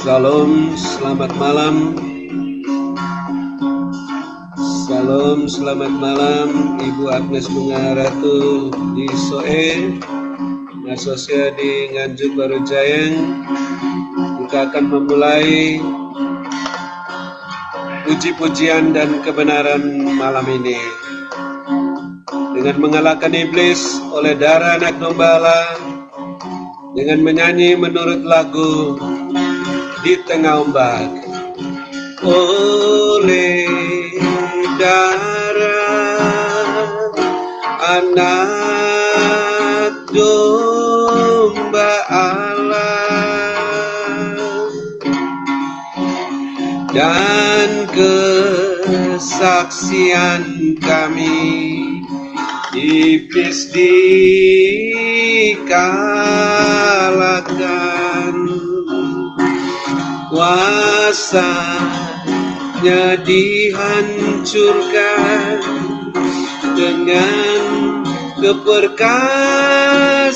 Salam, selamat malam. Salam, selamat malam Ibu Agnes Bunga Ratu di Soe, Nasosia di Nganjuk Baru Jayeng. Kita akan memulai puji-pujian dan kebenaran malam ini dengan mengalahkan iblis oleh darah anak domba Allah, dengan menyanyi menurut lagu di tengah ombak. Oleh darah anak domba Allah dan kesaksian kami, iblis dikalahkan, kuasanya dihancurkan dengan keperkasaan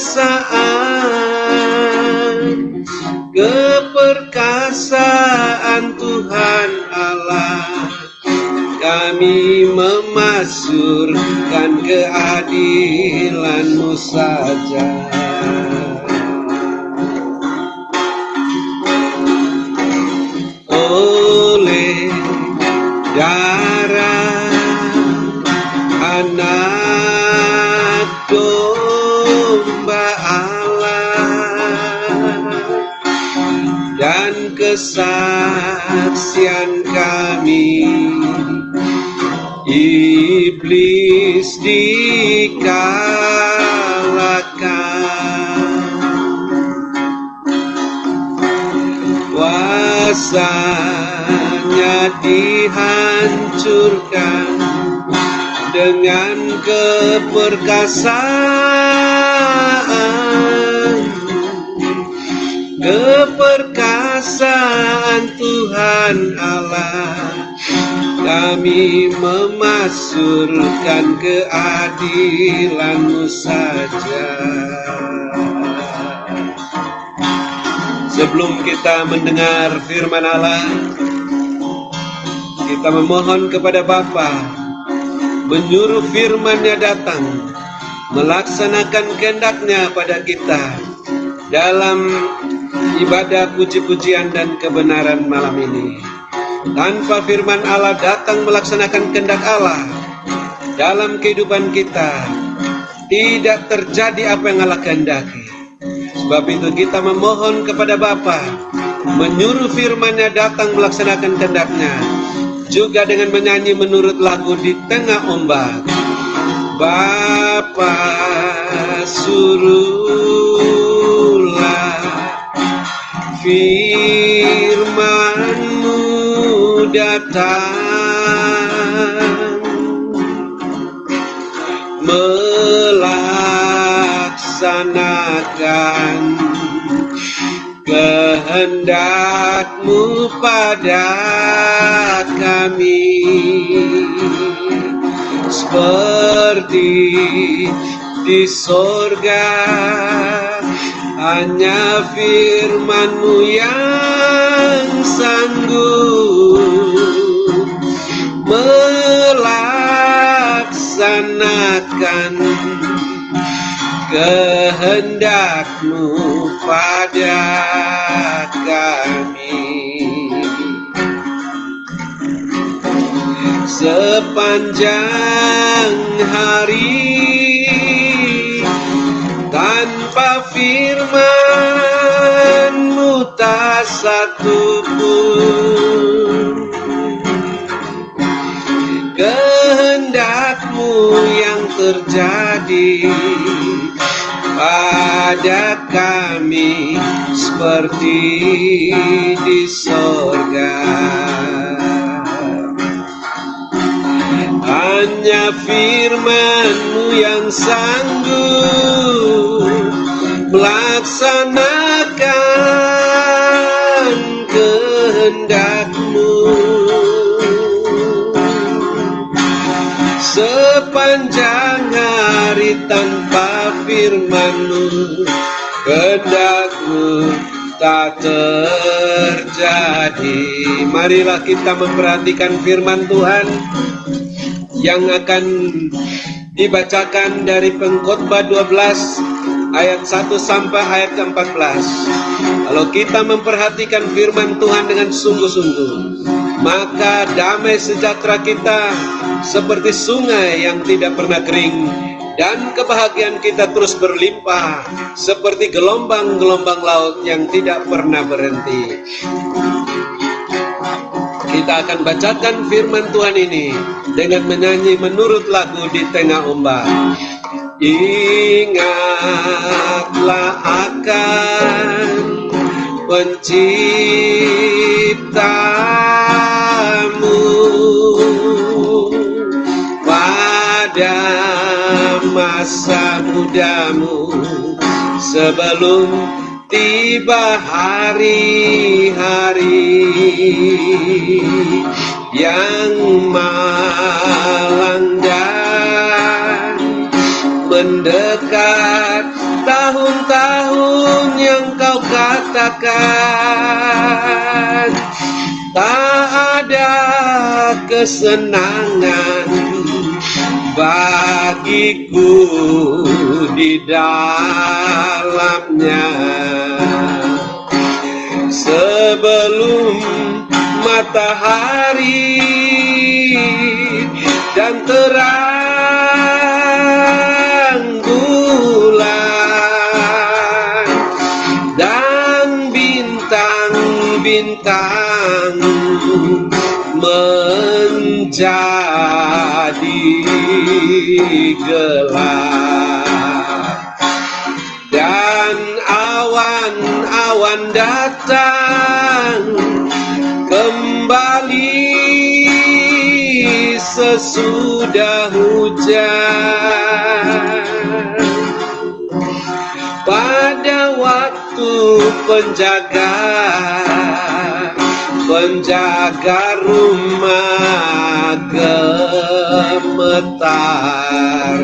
Tuhan Allah. Kami memasyurkan keadilan-Mu saja. Oleh darah anak domba Allah dan kesaksian kami, iblis dikalahkan, kuasanya dihancurkan dengan keperkasaan Tuhan Allah. Kami memasyurkan keadilan-Mu saja. Sebelum kita mendengar firman Allah, kita memohon kepada Bapa, menyuruh firman-Nya datang, melaksanakan kehendak-Nya pada kita dalam ibadah puji-pujian dan kebenaran malam ini. Tanpa firman Allah datang melaksanakan kehendak Allah dalam kehidupan kita, tidak terjadi apa yang Allah kehendaki. Sebab itu kita memohon kepada Bapa, menyuruh firman-Nya datang melaksanakan kehendak-Nya, juga dengan menyanyi menurut lagu di tengah ombak. Bapa, suruhlah firman-Mu datang, melaksanakan kehendak-Mu pada kami, seperti di sorga hanya firman-Mu yang sanggup melaksanakan kehendak-Mu pada kami. Sepanjang hari tanpa firman-Mu tak satu pun kehendak-Mu yang terjadi pada kami seperti di sorga. Hanya firman-Mu yang sanggup melaksanakan kehendak-Mu. Sepanjang hari tanpa firman-Mu, kehendak-Mu tak terjadi. Marilah kita memperhatikan firman Tuhan yang akan dibacakan dari Pengkhotbah 12 ayat 1 sampai ayat 14. Kalau kita memperhatikan firman Tuhan dengan sungguh-sungguh, maka damai sejahtera kita seperti sungai yang tidak pernah kering, dan kebahagiaan kita terus berlimpah seperti gelombang-gelombang laut yang tidak pernah berhenti. Kita akan bacakan firman Tuhan ini dengan menyanyi menurut lagu di tengah ombak. Ingatlah akan Penciptamu pada masa mudamu, sebelum tiba hari-hari yang malang dan mendekat, tahun-tahun yang kau katakan tak ada kesenangan bagiku di dalamnya. Sebelum matahari dan terang bulan dan bintang-bintang menjadi gelap, dan awan-awan datang kembali sesudah hujan. Pada waktu penjaga rumah gemetar,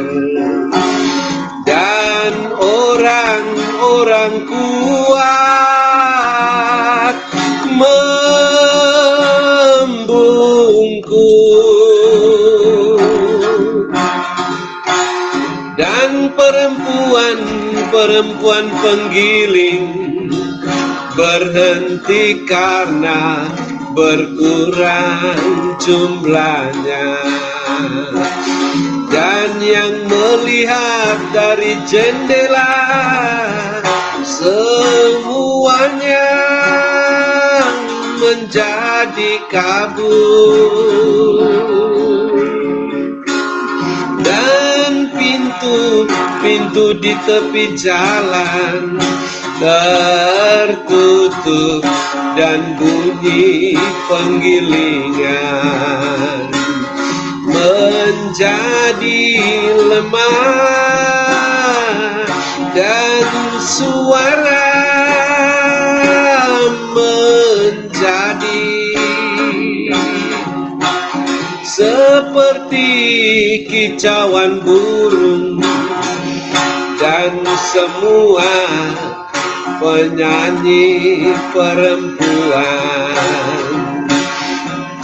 dan orang-orang kuat membungkuk, dan perempuan penggiling berhenti karena berkurang jumlahnya, dan yang melihat dari jendela semuanya menjadi kabut, dan pintu di tepi jalan tertutup, dan bunyi penggilingan menjadi lemah, dan suara menjadi seperti kicauan burung, dan semua penyanyi perempuan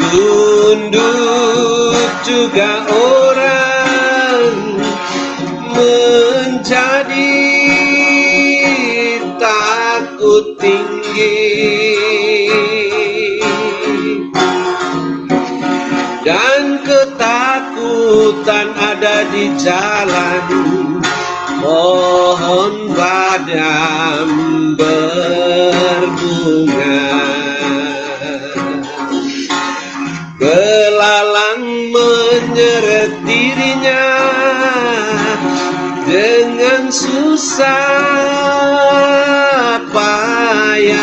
tunduk, juga orang menjadi takut tinggi, dan ketakutan ada di jalan. Pohon badam berbunga, belalang menyeret dirinya hidupnya dengan susah payah,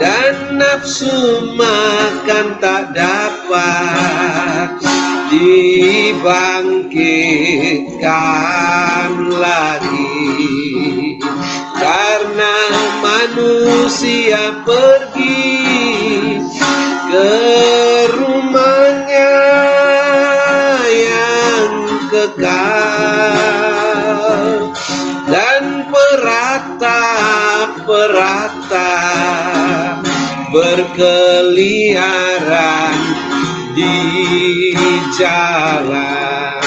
dan nafsu makan tak dapat dibangkitkan lagi, karena manusia pergi ke rumahnya yang kekal, dan perata berkeliaran di jalan.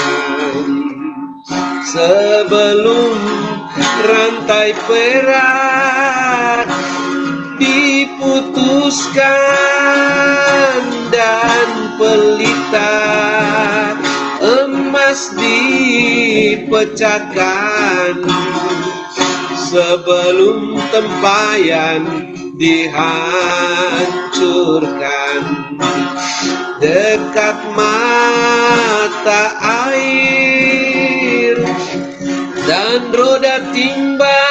Sebelum rantai perak diputuskan dan pelita emas dipecahkan, sebelum tempayan dihancurkan, dekat mata air dan roda timba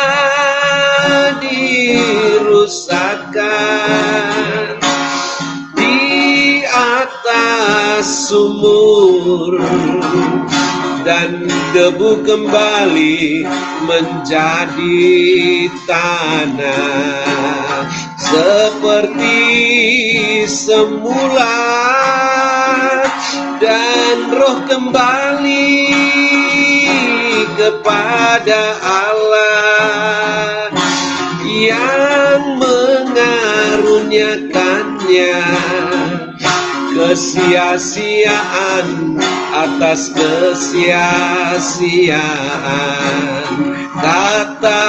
dirusakkan, di atas sumur dan debu kembali menjadi tanah seperti semula, dan roh kembali kepada Allah yang mengaruniakannya. Kesia-siaan atas kesia-siaan, kata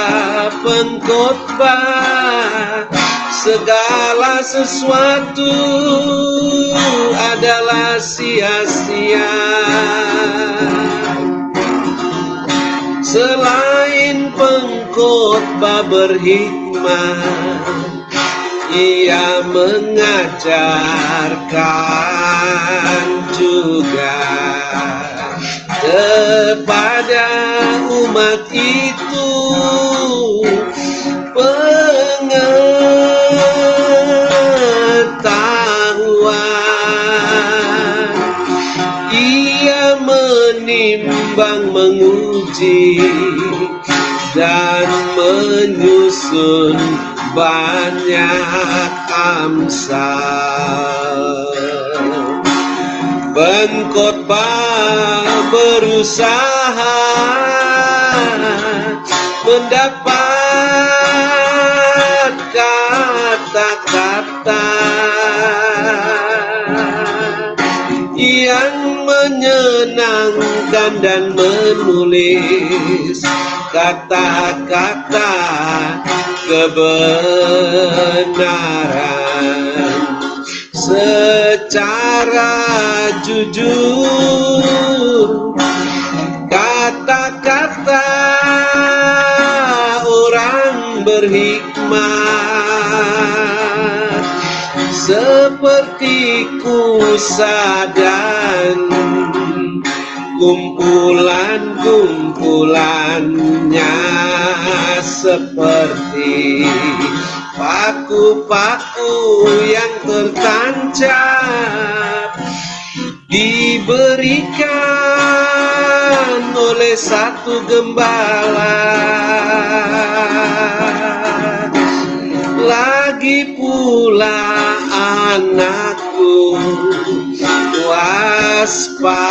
pengkhotbah, segala sesuatu adalah sia-sia. Selain pengkhotbah berhikmah, ia mengajarkan juga kepada umat itu pengetahuan. Ia menimbang, menguji, dan menyusun banyak amsal. Pengkhotbah berusaha mendapat kata-kata yang menyenangkan dan menulis kata-kata kebenaran secara jujur. Kata-kata orang berhikmat seperti kusa dan kumpulan-kumpulannya seperti paku-paku yang tertancap, diberikan oleh satu gembala. Lagi pula anakku, waspadalah,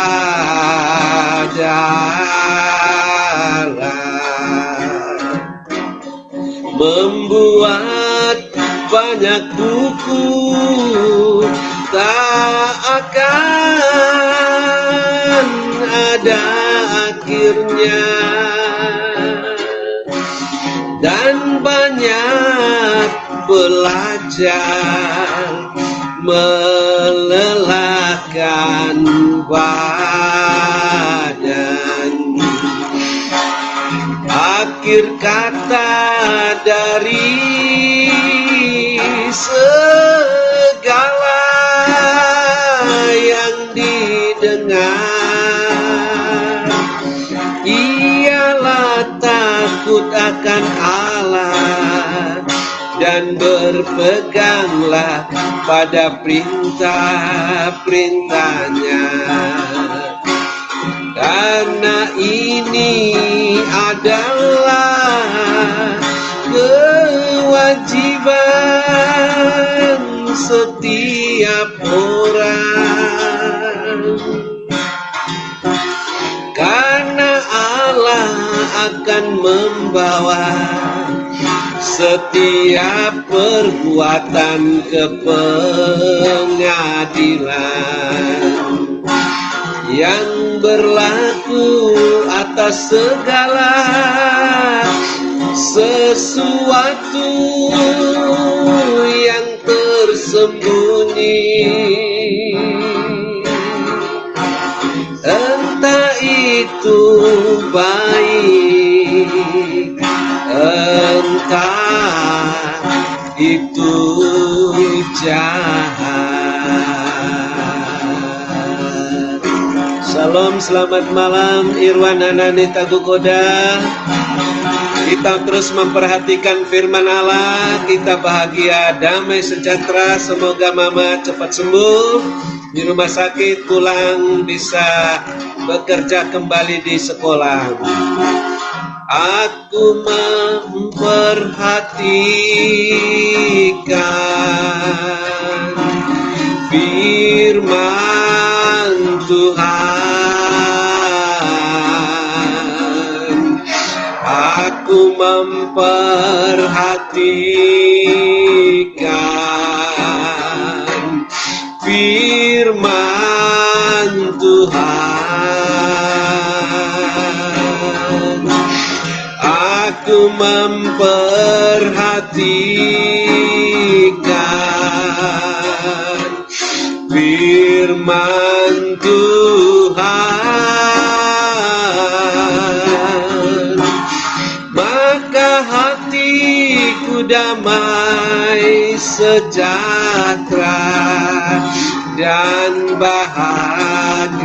membuat banyak buku tak akan ada akhirnya, dan banyak belajar melelahkan badan. Akhir kata dari segala yang didengar benar. Ialah takut akan Allah dan berpeganglah pada perintah-perintahnya. Karena ini adalah kewajiban setiap orang. Karena Allah akan membawa setiap perbuatan ke pengadilan yang berlaku atas segala sesuatu yang tersembunyi, entah itu baik, entah itu jahat. Shalom, selamat malam Irwan Anani Tagukoda. Kita terus memperhatikan firman Allah. Kita bahagia, damai, sejahtera. Semoga mama cepat sembuh di rumah sakit, pulang bisa bekerja kembali di sekolah. Aku memperhatikan firman Tuhan. Aku memperhatikan firman Tuhan. Aku memperhatikan firman Tuhan. Maka hatiku damai, sejahtera, dan bahagia.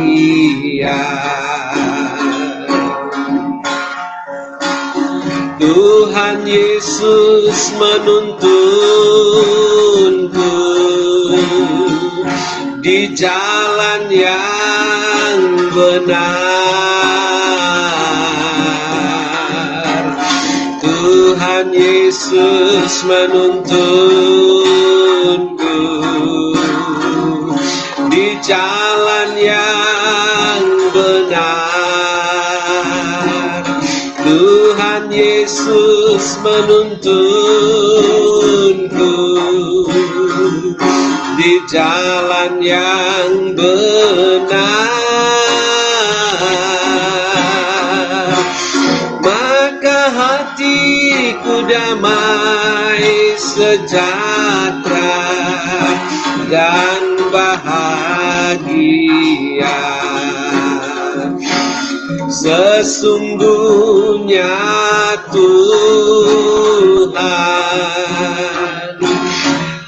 Tuhan Yesus menuntunku di jalan yang benar. Tuhan Yesus menuntunku di jalan yang benar. Tuhan Yesus menuntunku di jalan yang benar. Maka hatiku damai, sejahtera, dan bahagia. Sesungguhnya Tuhan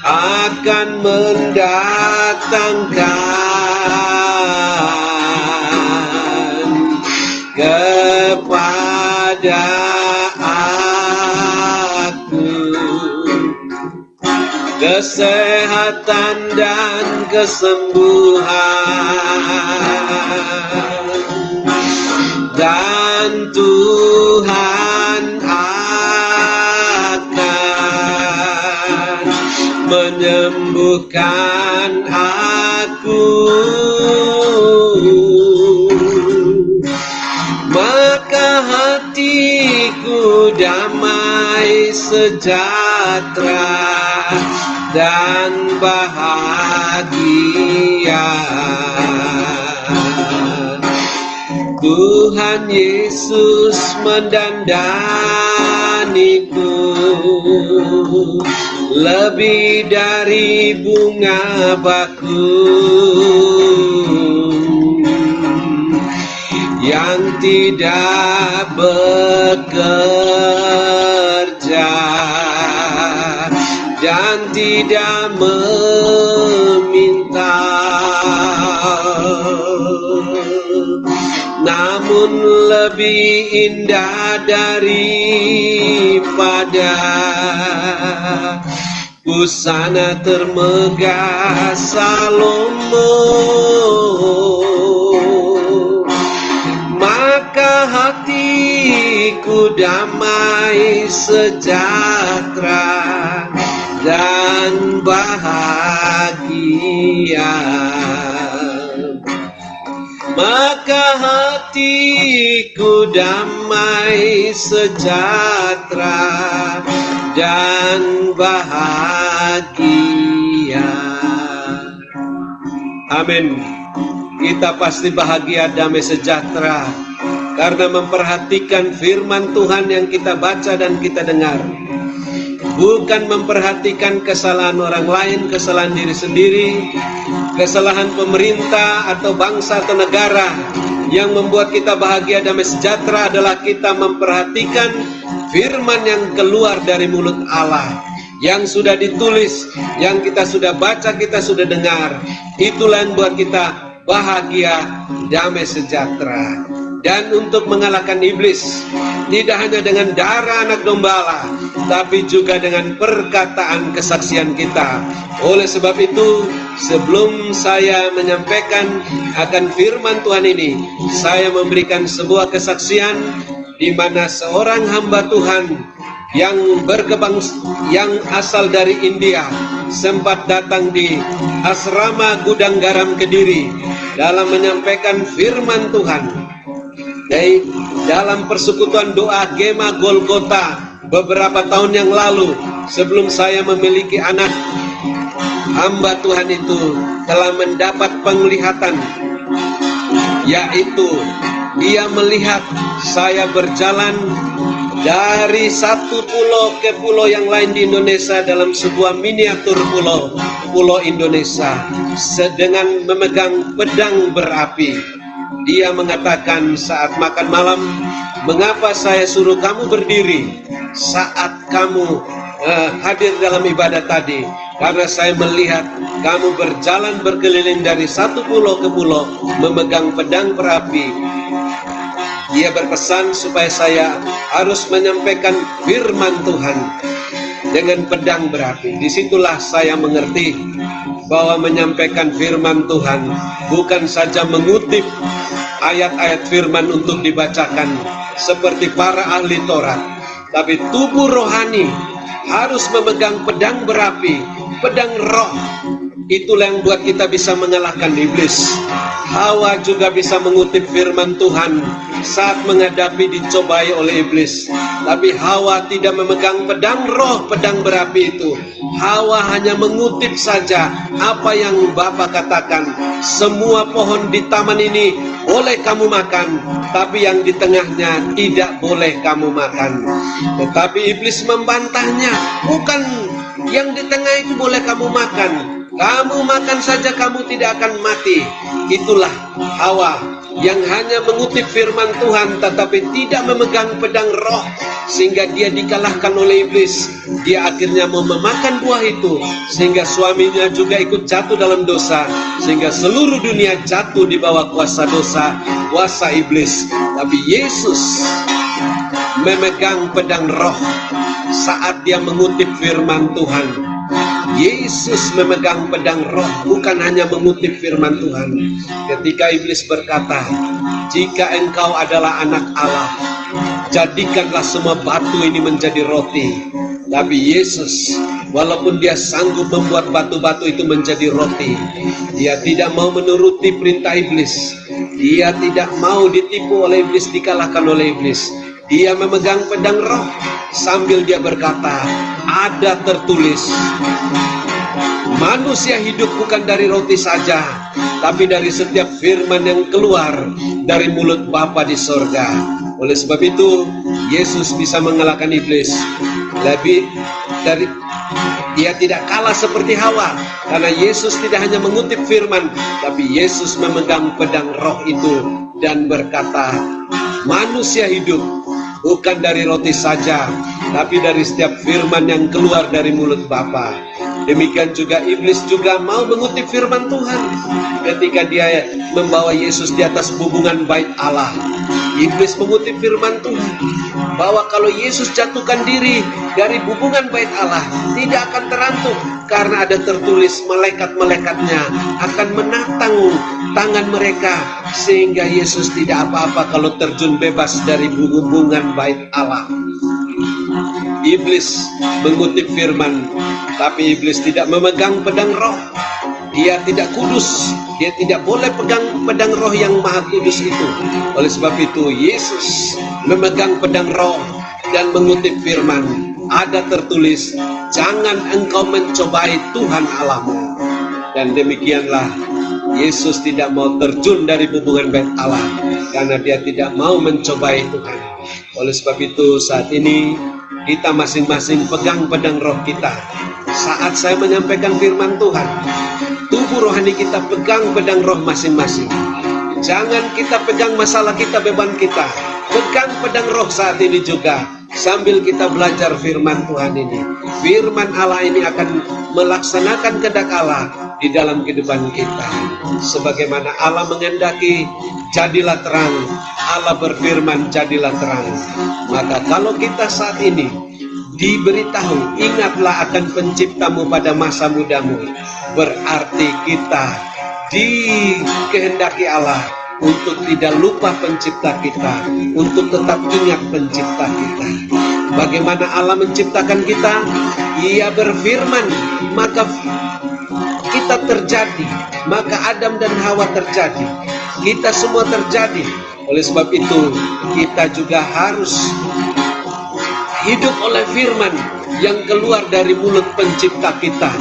akan mendatangkan kepada aku kesehatan dan kesembuhan. Dan Tuhan akan menyembuhkan aku. Maka hatiku damai, sejahtera, dan bahagia. Tuhan Yesus mendandaniku lebih dari bunga bakung yang tidak bekerja dan tidak meminta. namun lebih indah daripada busana termegah Salomo. Maka hatiku damai sejahtera dan bahagia. Maka hatiku damai sejahtera dan bahagia. Amin. Kita pasti bahagia, damai sejahtera karena memperhatikan firman Tuhan yang kita baca dan kita dengar. Bukan memperhatikan kesalahan orang lain, kesalahan diri sendiri, kesalahan pemerintah atau bangsa atau negara. Yang membuat kita bahagia damai sejahtera adalah kita memperhatikan firman yang keluar dari mulut Allah, yang sudah ditulis, yang kita sudah baca, kita sudah dengar. Itulah yang buat kita bahagia damai sejahtera. Dan untuk mengalahkan iblis, tidak hanya dengan darah anak domba, tapi juga dengan perkataan kesaksian kita. Oleh sebab itu, sebelum saya menyampaikan akan firman Tuhan ini, saya memberikan sebuah kesaksian di mana seorang hamba Tuhan yang asal dari India sempat datang di asrama Gudang Garam Kediri dalam menyampaikan firman Tuhan. Dalam persekutuan doa Gema Golgota beberapa tahun yang lalu, sebelum saya memiliki anak, hamba Tuhan itu telah mendapat penglihatan, yaitu dia melihat saya berjalan dari satu pulau ke pulau yang lain di Indonesia dalam sebuah miniatur pulau Indonesia dengan memegang pedang berapi. Dia mengatakan saat makan malam, mengapa saya suruh kamu berdiri saat kamu hadir dalam ibadah tadi? Karena saya melihat kamu berjalan berkeliling dari satu pulau ke pulau memegang pedang berapi. Dia berpesan supaya saya harus menyampaikan firman Tuhan dengan pedang berapi. Disitulah saya mengerti bahwa menyampaikan firman Tuhan bukan saja mengutip ayat-ayat firman untuk dibacakan seperti para ahli Taurat, tapi tubuh rohani harus memegang pedang berapi, pedang roh. Itulah yang buat kita bisa mengalahkan iblis. Hawa juga bisa mengutip firman Tuhan saat menghadapi dicobai oleh iblis. Tapi Hawa tidak memegang pedang roh, pedang berapi itu. Hawa hanya mengutip saja apa yang Bapa katakan. Semua pohon di taman ini boleh kamu makan, tapi yang di tengahnya tidak boleh kamu makan. Tetapi iblis membantahnya, bukan yang di tengah itu boleh kamu makan. Kamu makan saja, kamu tidak akan mati. Itulah Hawa yang hanya mengutip firman Tuhan tetapi tidak memegang pedang roh, sehingga dia dikalahkan oleh iblis. Dia akhirnya mau memakan buah itu, sehingga suaminya juga ikut jatuh dalam dosa, sehingga seluruh dunia jatuh di bawah kuasa dosa, kuasa iblis. Tapi Yesus memegang pedang roh saat dia mengutip firman Tuhan. Yesus memegang pedang roh, bukan hanya mengutip firman Tuhan. Ketika iblis berkata, jika engkau adalah anak Allah, jadikanlah semua batu ini menjadi roti. Tapi Yesus, walaupun dia sanggup membuat batu-batu itu menjadi roti, dia tidak mau menuruti perintah iblis. Dia tidak mau ditipu oleh iblis, dikalahkan oleh iblis. Dia memegang pedang roh sambil dia berkata, ada tertulis, manusia hidup bukan dari roti saja, tapi dari setiap firman yang keluar dari mulut Bapa di sorga. Oleh sebab itu, Yesus bisa mengalahkan iblis. Dia tidak kalah seperti Hawa, karena Yesus tidak hanya mengutip firman, tapi Yesus memegang pedang roh itu dan berkata, manusia hidup bukan dari roti saja, tapi dari setiap firman yang keluar dari mulut Bapa. Demikian juga iblis juga mau mengutip firman Tuhan ketika dia membawa Yesus di atas bubungan bait Allah. Iblis mengutip firman Tuhan bahwa kalau Yesus jatuhkan diri dari bubungan bait Allah, tidak akan terantuk, karena ada tertulis malaikat-malaikatnya akan menatang tangan mereka, sehingga Yesus tidak apa-apa kalau terjun bebas dari bubungan bait Allah. Iblis mengutip firman, tapi iblis tidak memegang pedang roh. Dia tidak kudus, dia tidak boleh pegang pedang roh yang maha kudus itu. Oleh sebab itu Yesus memegang pedang roh dan mengutip firman. Ada tertulis, jangan engkau mencobai Tuhan Allahmu. Dan demikianlah Yesus tidak mau terjun dari hubungan bait Allah, karena dia tidak mau mencobai Tuhan. Oleh sebab itu saat ini kita masing-masing pegang pedang roh kita. Saat saya menyampaikan firman Tuhan, tubuh rohani kita pegang pedang roh masing-masing. Jangan kita pegang masalah kita, beban kita. Pegang pedang roh saat ini juga, sambil kita belajar firman Tuhan ini. Firman Allah ini akan melaksanakan kehendak Allah di dalam kehidupan kita. Sebagaimana Allah menghendaki, jadilah terang. Allah berfirman, jadilah terang. Maka kalau kita saat ini diberitahu, ingatlah akan penciptamu pada masa mudamu, berarti kita dikehendaki Allah untuk tidak lupa pencipta kita, untuk tetap ingat pencipta kita. Bagaimana Allah menciptakan kita? Ia berfirman, maka kita terjadi, maka Adam dan Hawa terjadi, kita semua terjadi. Oleh sebab itu kita juga harus hidup oleh firman yang keluar dari mulut pencipta kita.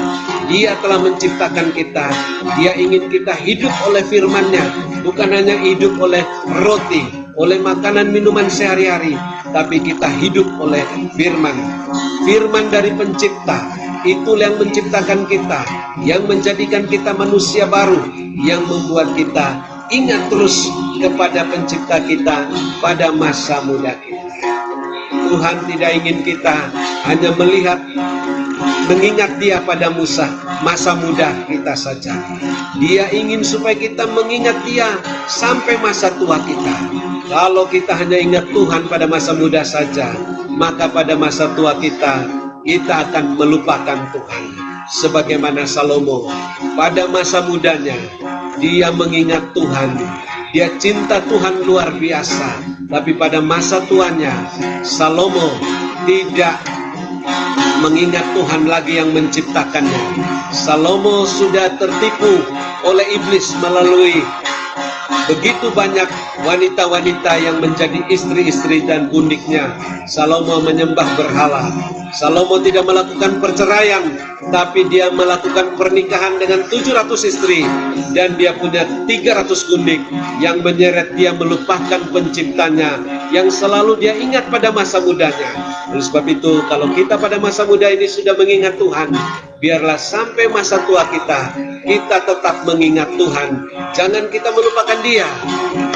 Dia telah menciptakan kita. Dia ingin kita hidup oleh firman-Nya, bukan hanya hidup oleh roti, oleh makanan minuman sehari-hari, tapi kita hidup oleh firman. Firman dari pencipta, itulah yang menciptakan kita, yang menjadikan kita manusia baru, yang membuat kita ingat terus kepada pencipta kita pada masa muda kita. Tuhan tidak ingin kita hanya melihat, mengingat Dia pada masa muda kita saja. Dia ingin supaya kita mengingat Dia sampai masa tua kita. Kalau kita hanya ingat Tuhan pada masa muda saja, maka pada masa tua kita akan melupakan Tuhan. Sebagaimana Salomo, pada masa mudanya dia mengingat Tuhan, dia cinta Tuhan luar biasa. Tapi pada masa tuanya, Salomo tidak mengingat Tuhan lagi yang menciptakannya. Salomo sudah tertipu oleh iblis melalui begitu banyak wanita-wanita yang menjadi istri-istri dan bundiknya. Salomo menyembah berhala. Salomo tidak melakukan perceraian, tapi dia melakukan pernikahan dengan 700 istri, dan dia punya 300 gundik yang menyeret dia melupakan penciptanya yang selalu dia ingat pada masa mudanya. Oleh sebab itu, kalau kita pada masa muda ini sudah mengingat Tuhan, biarlah sampai masa tua kita tetap mengingat Tuhan. Jangan kita melupakan Dia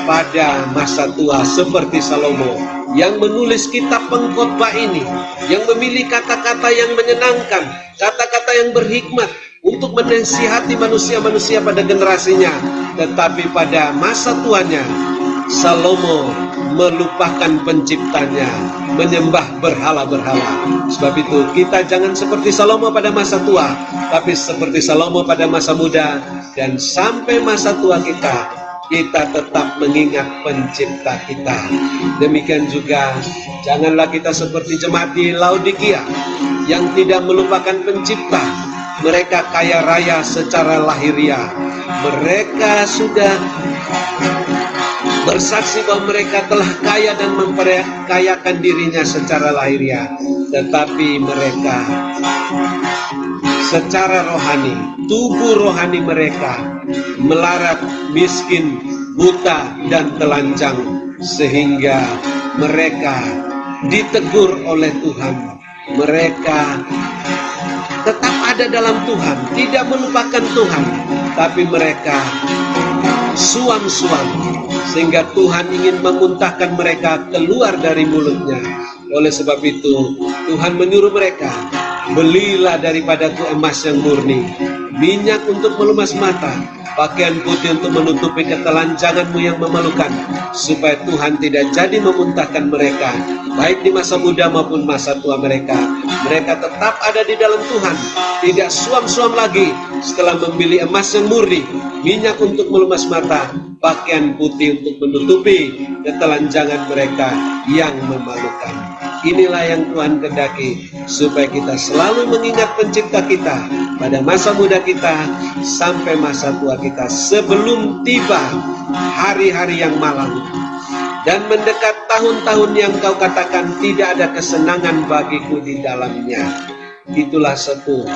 pada masa tua, seperti Salomo yang menulis kitab pengkhotbah ini, yang memilih kata-kata yang menyenangkan, kata-kata yang berhikmat untuk menasihati manusia-manusia pada generasinya. Tetapi pada masa tuanya, Salomo melupakan penciptanya, menyembah berhala-berhala. Sebab itu kita jangan seperti Salomo pada masa tua, tapi seperti Salomo pada masa muda, dan sampai masa tua kita tetap mengingat pencipta kita. Demikian juga janganlah kita seperti jemaat di Laodikia yang tidak melupakan pencipta. Mereka kaya raya secara lahiriah. Mereka sudah bersaksi bahwa mereka telah kaya dan memperkayakan dirinya secara lahiriah, tetapi mereka secara rohani, tubuh rohani mereka melarat, miskin, buta, dan telanjang, sehingga mereka ditegur oleh Tuhan. Mereka tetap ada dalam Tuhan, tidak melupakan Tuhan, tapi mereka suam-suam, sehingga Tuhan ingin memuntahkan mereka keluar dari mulutnya. Oleh sebab itu Tuhan menyuruh mereka, Belilah daripadaku emas yang murni, minyak untuk melumas mata, pakaian putih untuk menutupi ketelanjanganmu yang memalukan, supaya Tuhan tidak jadi memuntahkan mereka, baik di masa muda maupun masa tua mereka. Mereka tetap ada di dalam Tuhan, tidak suam-suam lagi setelah membeli emas yang murni, minyak untuk melumas mata, pakaian putih untuk menutupi ketelanjangan mereka yang memalukan. Inilah yang Tuhan kehendaki, supaya kita selalu mengingat pencipta kita pada masa muda kita sampai masa tua kita, sebelum tiba hari-hari yang malang dan mendekat tahun-tahun yang kau katakan tidak ada kesenangan bagiku di dalamnya. Itulah satu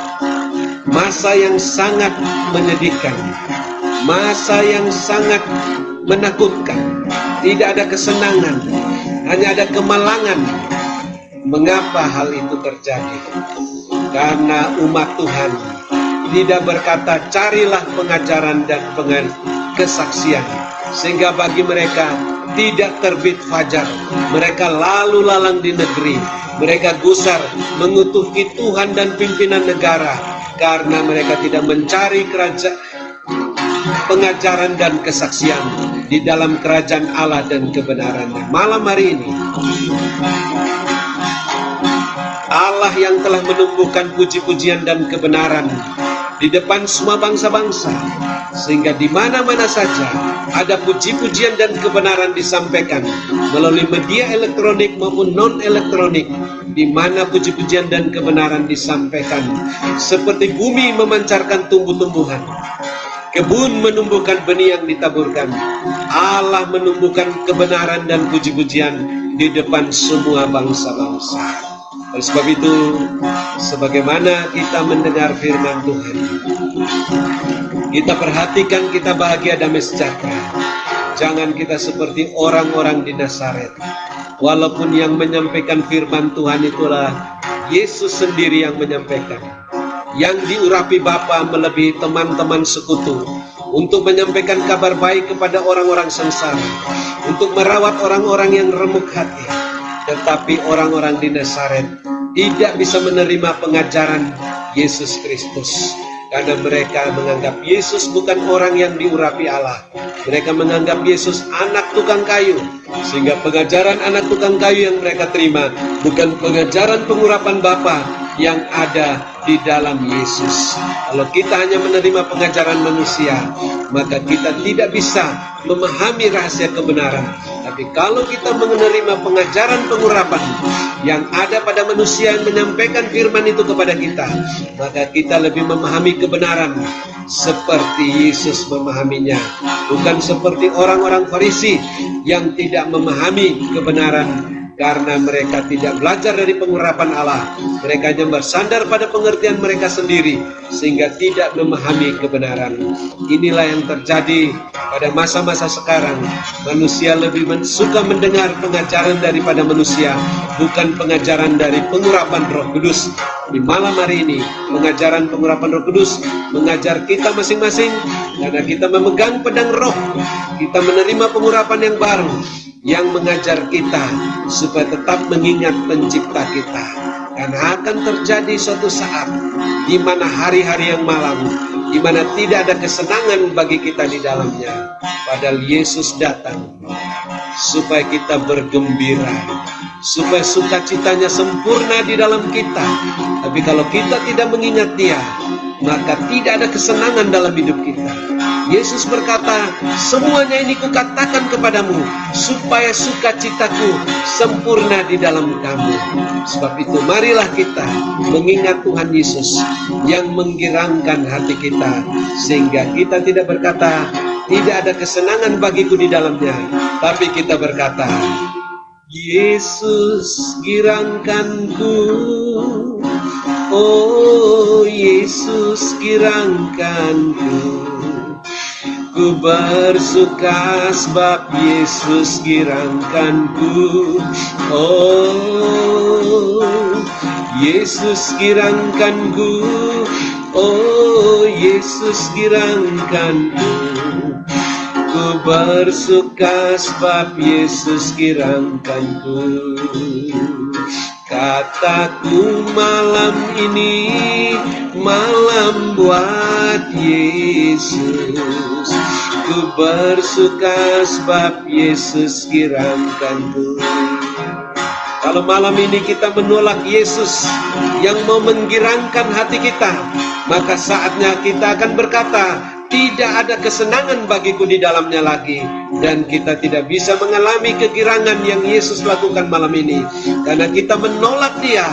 masa yang sangat menyedihkan, masa yang sangat menakutkan. Tidak ada kesenangan, hanya ada kemalangan. Mengapa hal itu terjadi? Karena umat Tuhan tidak berkata, carilah pengajaran dan kesaksian, sehingga bagi mereka tidak terbit fajar. Mereka lalu lalang di negeri, mereka gusar mengutuki Tuhan dan pimpinan negara, karena mereka tidak mencari pengajaran dan kesaksian di dalam kerajaan Allah dan kebenarannya. Malam hari ini, Allah yang telah menumbuhkan puji-pujian dan kebenaran di depan semua bangsa-bangsa, sehingga di mana-mana saja ada puji-pujian dan kebenaran disampaikan melalui media elektronik maupun non-elektronik. Di mana puji-pujian dan kebenaran disampaikan, seperti bumi memancarkan tumbuh-tumbuhan, kebun menumbuhkan benih yang ditaburkan, Allah menumbuhkan kebenaran dan puji-pujian di depan semua bangsa-bangsa. Oleh sebab itu, sebagaimana kita mendengar firman Tuhan, kita perhatikan, kita bahagia, damai sejahtera. Jangan kita seperti orang-orang di Nazaret. Walaupun yang menyampaikan firman Tuhan itulah Yesus sendiri yang menyampaikan, yang diurapi Bapa melebihi teman-teman sekutu, untuk menyampaikan kabar baik kepada orang-orang sengsara, untuk merawat orang-orang yang remuk hati. Tetapi orang-orang di Nazaret tidak bisa menerima pengajaran Yesus Kristus, karena mereka menganggap Yesus bukan orang yang diurapi Allah. Mereka menganggap Yesus anak tukang kayu, sehingga pengajaran anak tukang kayu yang mereka terima bukan pengajaran pengurapan Bapa yang ada di dalam Yesus. Kalau kita hanya menerima pengajaran manusia, maka kita tidak bisa memahami rahasia kebenaran. Tapi kalau kita menerima pengajaran pengurapan yang ada pada manusia yang menyampaikan firman itu kepada kita, maka kita lebih memahami kebenaran seperti Yesus memahaminya, bukan seperti orang-orang Farisi yang tidak memahami kebenaran karena mereka tidak belajar dari pengurapan Allah. Mereka hanya bersandar pada pengertian mereka sendiri, sehingga tidak memahami kebenaran. Inilah yang terjadi pada masa-masa sekarang. Manusia lebih suka mendengar pengajaran daripada manusia, bukan pengajaran dari pengurapan Roh Kudus. Di malam hari ini, pengajaran pengurapan Roh Kudus mengajar kita masing-masing, karena kita memegang pedang roh. Kita menerima pengurapan yang baru, yang mengajar kita supaya tetap mengingat pencipta kita. Karena akan terjadi suatu saat di mana hari-hari yang malam, di mana tidak ada kesenangan bagi kita di dalamnya. Padahal Yesus datang supaya kita bergembira, supaya sukacitanya sempurna di dalam kita. Tapi kalau kita tidak mengingat Dia, maka tidak ada kesenangan dalam hidup kita. Yesus berkata, semuanya ini kukatakan kepadamu, supaya sukacitaku sempurna di dalam kamu. Sebab itu marilah kita mengingat Tuhan Yesus yang menggirangkan hati kita, sehingga kita tidak berkata, tidak ada kesenangan bagiku di dalamnya. Tapi kita berkata, Yesus girangkanku, oh Yesus girangkanku. Ku bersuka sebab Yesus girangkanku, oh Yesus girangkanku, oh Yesus girangkanku. Ku bersuka sebab Yesus girangkanku. Kataku malam ini, malam buat Yesus. Ku bersuka sebab Yesus kiramkanku. Kalau malam ini kita menolak Yesus yang mau menggirangkan hati kita, maka saatnya kita akan berkata, tidak ada kesenangan bagiku di dalamnya lagi. Dan kita tidak bisa mengalami kegirangan yang Yesus lakukan malam ini, karena kita menolak Dia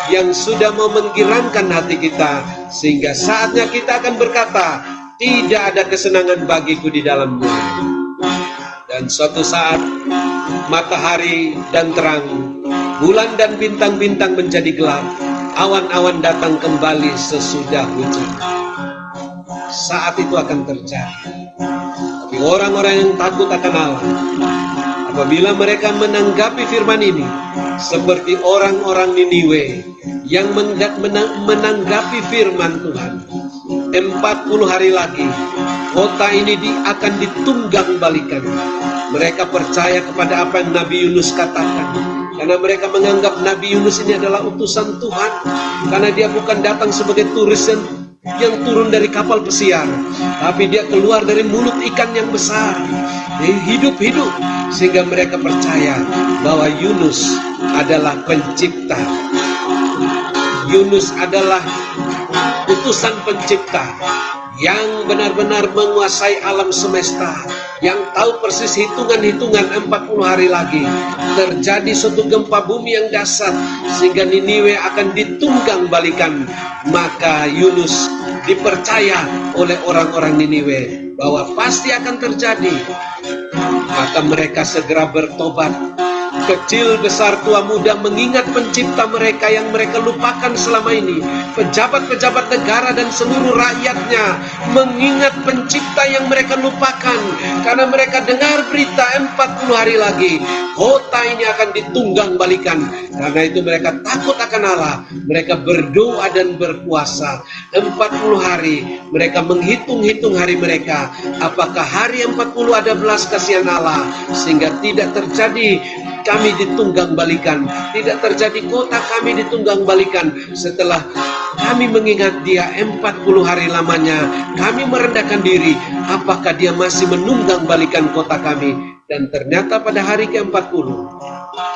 yang sudah mau menggirangkan hati kita. Sehingga saatnya kita akan berkata, tidak ada kesenangan bagiku di dalamnya. Dan suatu saat matahari dan terang, bulan dan bintang-bintang menjadi gelap, awan-awan datang kembali sesudah hujan. Saat itu akan terjadi. Tapi orang-orang yang takut akan Allah, apabila mereka menanggapi firman ini, seperti orang-orang Niniwe yang menanggapi firman Tuhan, 40 hari lagi kota ini akan ditunggang balikan. Mereka percaya kepada apa yang Nabi Yunus katakan, karena mereka menganggap Nabi Yunus ini adalah utusan Tuhan, karena dia bukan datang sebagai turis yang turun dari kapal pesiar, tapi dia keluar dari mulut ikan yang besar, hidup-hidup, sehingga mereka percaya bahwa Yunus adalah pencipta. Yunus adalah utusan pencipta yang benar-benar menguasai alam semesta, yang tahu persis hitungan-hitungan 40 hari lagi terjadi suatu gempa bumi yang dahsyat sehingga Niniwe akan ditunggang balikan. Maka Yunus dipercaya oleh orang-orang Niniwe bahwa pasti akan terjadi. Maka mereka segera bertobat. Kecil, besar, tua, muda mengingat pencipta mereka yang mereka lupakan selama ini. Pejabat-pejabat negara dan seluruh rakyatnya mengingat pencipta yang mereka lupakan. Karena mereka dengar berita 40 hari lagi kota ini akan ditunggang balikan. Karena itu mereka takut akan Allah. Mereka berdoa dan berpuasa 40 hari. Mereka menghitung-hitung hari mereka. Apakah hari 40 ada belas kasihan Allah, sehingga tidak terjadi kami ditunggang balikan, tidak terjadi kota kami ditunggang balikan. Setelah kami mengingat Dia 40 hari lamanya, kami merendahkan diri, apakah Dia masih menunggang balikan kota kami? Dan ternyata pada hari ke-40,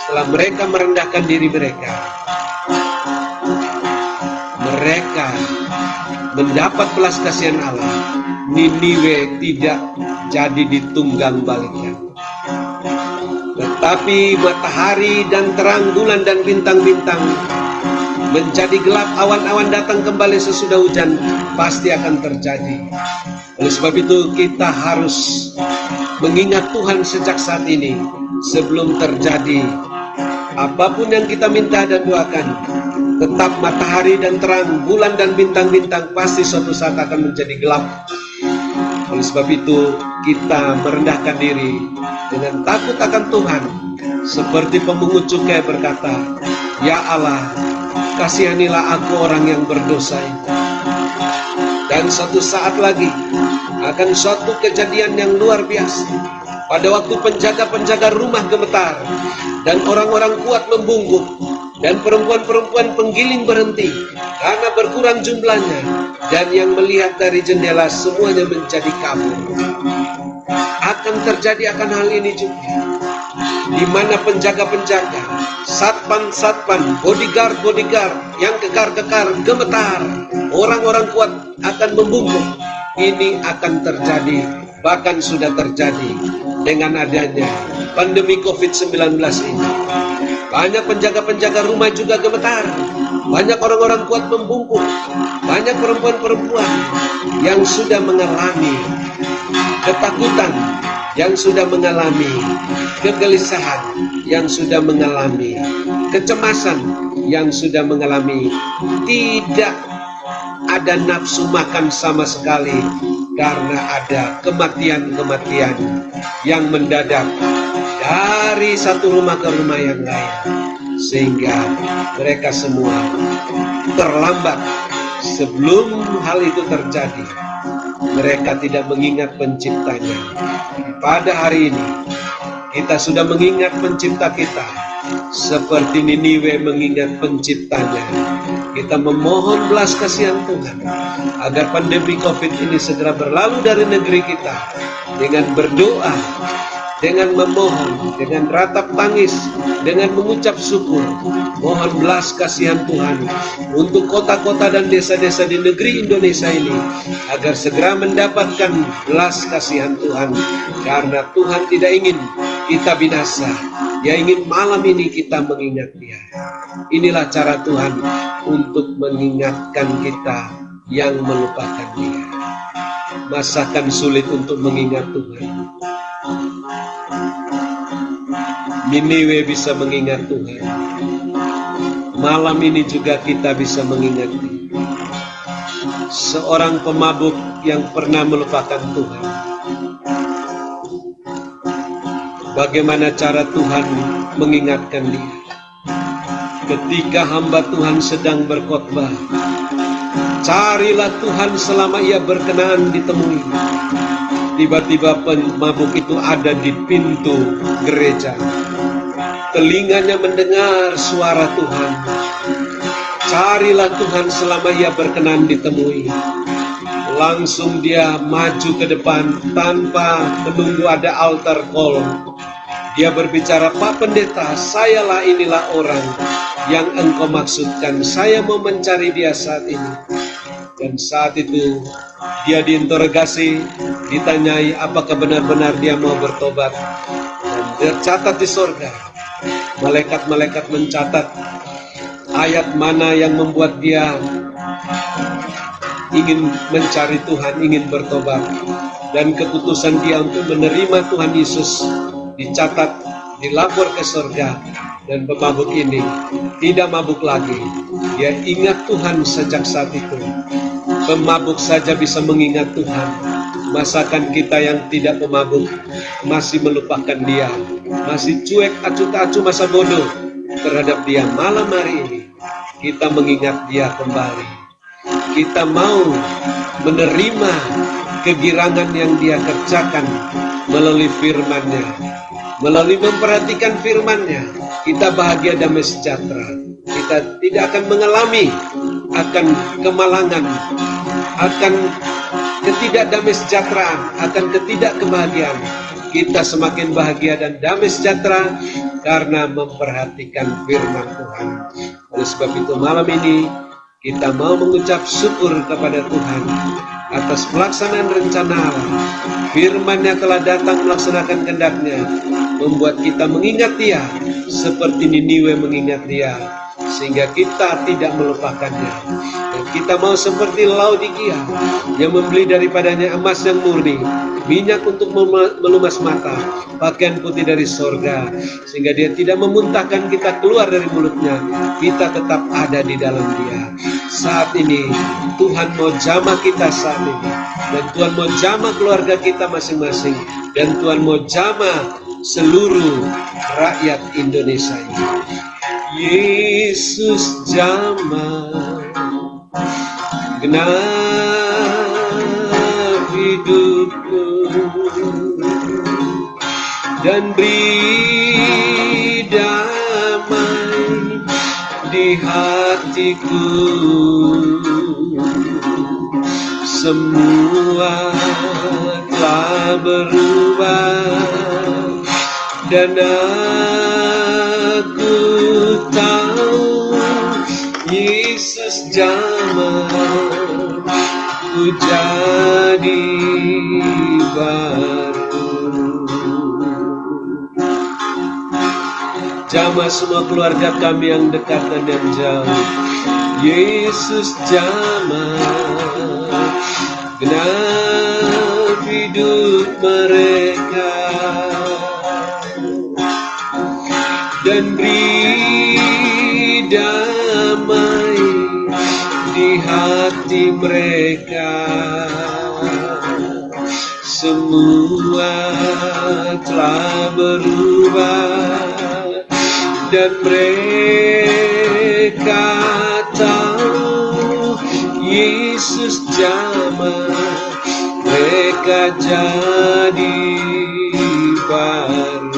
setelah mereka merendahkan diri mereka mendapat belas kasihan Allah. Niniwe tidak jadi ditunggang balikan. Tetapi matahari dan terang, bulan dan bintang-bintang menjadi gelap, awan-awan datang kembali sesudah hujan, pasti akan terjadi. Oleh sebab itu kita harus mengingat Tuhan sejak saat ini, sebelum terjadi apapun yang kita minta dan doakan. Tetap matahari dan terang, bulan dan bintang-bintang pasti suatu saat akan menjadi gelap. Oleh sebab itu kita merendahkan diri dengan takut akan Tuhan, seperti pemungut cukai berkata, "Ya Allah, kasihanilah aku orang yang berdosa ini." Dan suatu saat lagi akan suatu kejadian yang luar biasa. Pada waktu penjaga-penjaga rumah gemetar dan orang-orang kuat membungkuk, dan perempuan-perempuan penggiling berhenti karena berkurang jumlahnya, dan yang melihat dari jendela semuanya menjadi kabur. Akan terjadi akan hal ini juga, di mana penjaga-penjaga, satpan-satpan, bodyguard-bodyguard yang kekar-kekar gemetar, orang-orang kuat akan membungkuk. Ini akan terjadi, bahkan sudah terjadi dengan adanya pandemi COVID-19 ini. Banyak penjaga-penjaga rumah juga gemetar. Banyak orang-orang kuat membungkuk. Banyak perempuan-perempuan yang sudah mengalami ketakutan, yang sudah mengalami kegelisahan, yang sudah mengalami kecemasan, yang sudah mengalami tidak ada nafsu makan sama sekali, karena ada kematian-kematian yang mendadak dari satu rumah ke rumah yang lain, sehingga mereka semua terlambat. Sebelum hal itu terjadi, mereka tidak mengingat penciptanya. Pada hari ini kita sudah mengingat pencipta kita, seperti Niniwe mengingat penciptanya. Kita memohon belas kasihan Tuhan agar pandemi COVID ini segera berlalu dari negeri kita, dengan berdoa, dengan memohon, dengan ratap tangis, dengan mengucap syukur. Mohon belas kasihan Tuhan untuk kota-kota dan desa-desa di negeri Indonesia ini, agar segera mendapatkan belas kasihan Tuhan. Karena Tuhan tidak ingin kita binasa, Dia ingin malam ini kita mengingat Dia. Inilah cara Tuhan untuk mengingatkan kita yang melupakan Dia. Masakan sulit untuk mengingat Tuhan? Niniwe bisa mengingat Tuhan. Malam ini juga kita bisa mengingat Dia. Seorang pemabuk yang pernah melupakan Tuhan. Bagaimana cara Tuhan mengingatkan dia? Ketika hamba Tuhan sedang berkhotbah, carilah Tuhan selama ia berkenan ditemui. Tiba-tiba pemabuk itu ada di pintu gereja. Telinganya mendengar suara Tuhan. Carilah Tuhan selama ia berkenan ditemui. Langsung dia maju ke depan tanpa menunggu ada altar call. Dia berbicara, "Pak Pendeta, sayalah inilah orang yang engkau maksudkan. Saya mau mencari dia saat ini." Dan saat itu dia diinterogasi, ditanyai apakah benar-benar dia mau bertobat. Dan tercatat di sorga, malaikat-malaikat mencatat ayat mana yang membuat dia ingin mencari Tuhan, ingin bertobat. Dan keputusan dia untuk menerima Tuhan Yesus dicatat, dilapor ke surga. Dan pemabuk ini tidak mabuk lagi. Dia ingat Tuhan sejak saat itu. Pemabuk saja bisa mengingat Tuhan. Masakan kita yang tidak pemabuk masih melupakan Dia, masih cuek acuh tak acuh masa bodoh terhadap Dia. Malam hari ini kita mengingat Dia kembali. Kita mau menerima kegirangan yang Dia kerjakan melalui firman-Nya. Melalui memperhatikan firman-Nya, kita bahagia damai sejahtera. Kita tidak akan mengalami akan kemalangan, akan ketidakdamai sejahteraan, akan ketidakkebahagiaan. Kita semakin bahagia dan damai sejahtera karena memperhatikan firman Tuhan. Oleh sebab itu malam ini kita mau mengucap syukur kepada Tuhan atas pelaksanaan rencana Allah. Firman-Nya telah datang melaksanakan kehendak-Nya, membuat kita mengingat Dia seperti Niniwe mengingat Dia, sehingga kita tidak melupakannya. Dan kita mau seperti Laodikia yang membeli daripadanya emas yang murni, minyak untuk melumas mata, pakaian putih dari sorga, sehingga Dia tidak memuntahkan kita keluar dari mulutnya. Kita tetap ada di dalam Dia. Saat ini Tuhan mau jamah kita saat ini, dan Tuhan mau jamah keluarga kita masing-masing, dan Tuhan mau jamah seluruh rakyat Indonesia ini. Yesus jamah genap hidupku dan beri damai di hatiku. Semua telah berubah dan aku tahu Yesus jamah ku jadi baru. Jamah semua keluarga kami yang dekat dan yang jauh. Yesus jamah genap hidup mereka dan beri damai di hati mereka. Semua telah berubah dan mereka tahu Yesus jamah mereka jadi baru.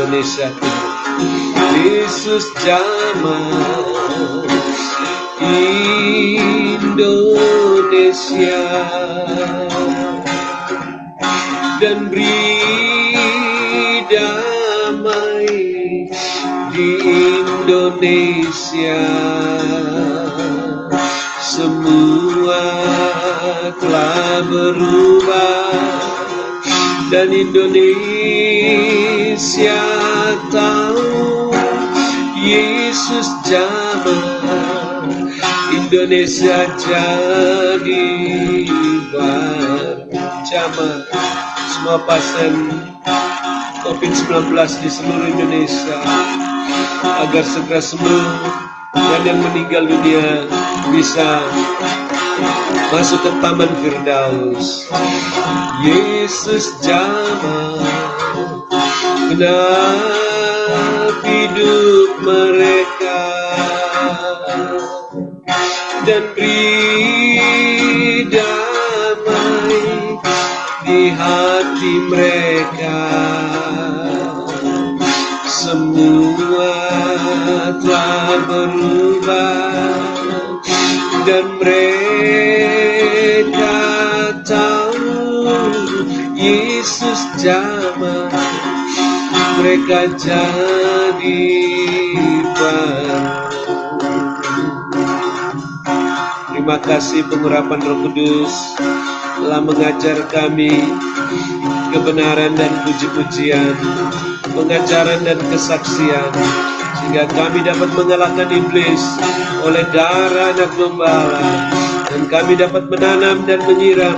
Indonesia Timur. Yesus jamah Indonesia, dan beri damai di Indonesia. Semua telah berubah dan Indonesia tahu Yesus jamah. Indonesia jadi jamah. Semua pasien COVID-19 di seluruh Indonesia agar segera sembuh dan yang meninggal dunia bisa masuk ke Taman Firdaus. Yesus jamah genap hidup mereka, dan beri damai di hati mereka. Semua telah berubah dan mereka tahu Yesus jamah. Mereka jadi baru. Terima kasih pengurapan Roh Kudus telah mengajar kami kebenaran dan puji-pujian, pengajaran dan kesaksian, sehingga kami dapat mengalahkan iblis oleh darah anak gembala, dan kami dapat menanam dan menyiram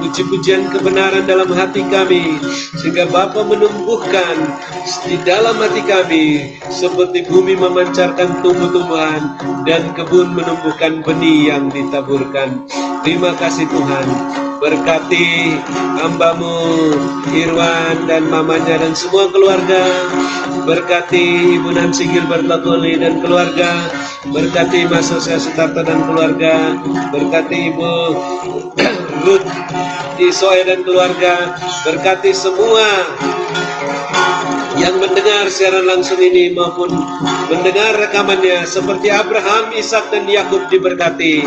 puji-pujian kebenaran dalam hati kami, sehingga Bapa menumbuhkan di dalam hati kami seperti bumi memancarkan tumbuh-tumbuhan dan kebun menumbuhkan benih yang ditaburkan. Terima kasih Tuhan. Berkati hamba-Mu Irwan dan mamanya dan semua keluarga. Berkati Ibu Nancy Gilbert Lagoli dan keluarga. Berkati Mas Sosial Sutarto dan keluarga. Berkati Ibu Ruth Isoe dan keluarga. Berkati semua yang mendengar siaran langsung ini maupun mendengar rekamannya, seperti Abraham, Ishak dan Yakub diberkati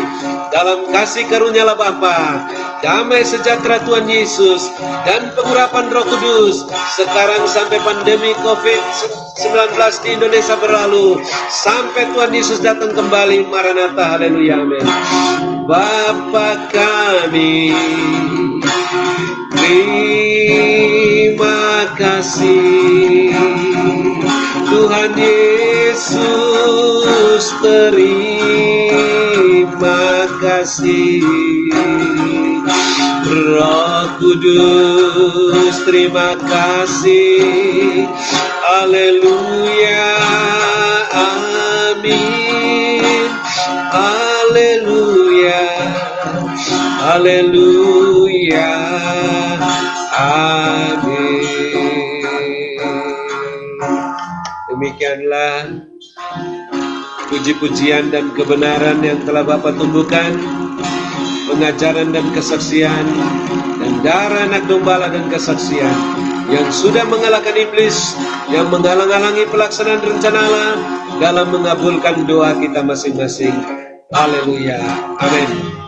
dalam kasih karunia-Nya Bapa, damai sejahtera Tuhan Yesus dan pengurapan Roh Kudus sekarang sampai pandemi COVID-19 di Indonesia berlalu, sampai Tuhan Yesus datang kembali. Maranatha, haleluya, amin. Bapa kami, terima kasih Tuhan Yesus, terima kasih Roh Kudus, terima kasih, haleluya, amin, haleluya, haleluya, amin. Demikianlah puji-pujian dan kebenaran yang telah Bapa tumbuhkan, pengajaran dan kesaksian, dan darah anak gembala dan kesaksian yang sudah mengalahkan iblis, yang menghalang-halangi pelaksanaan rencana Allah dalam mengabulkan doa kita masing-masing. Haleluya, amin.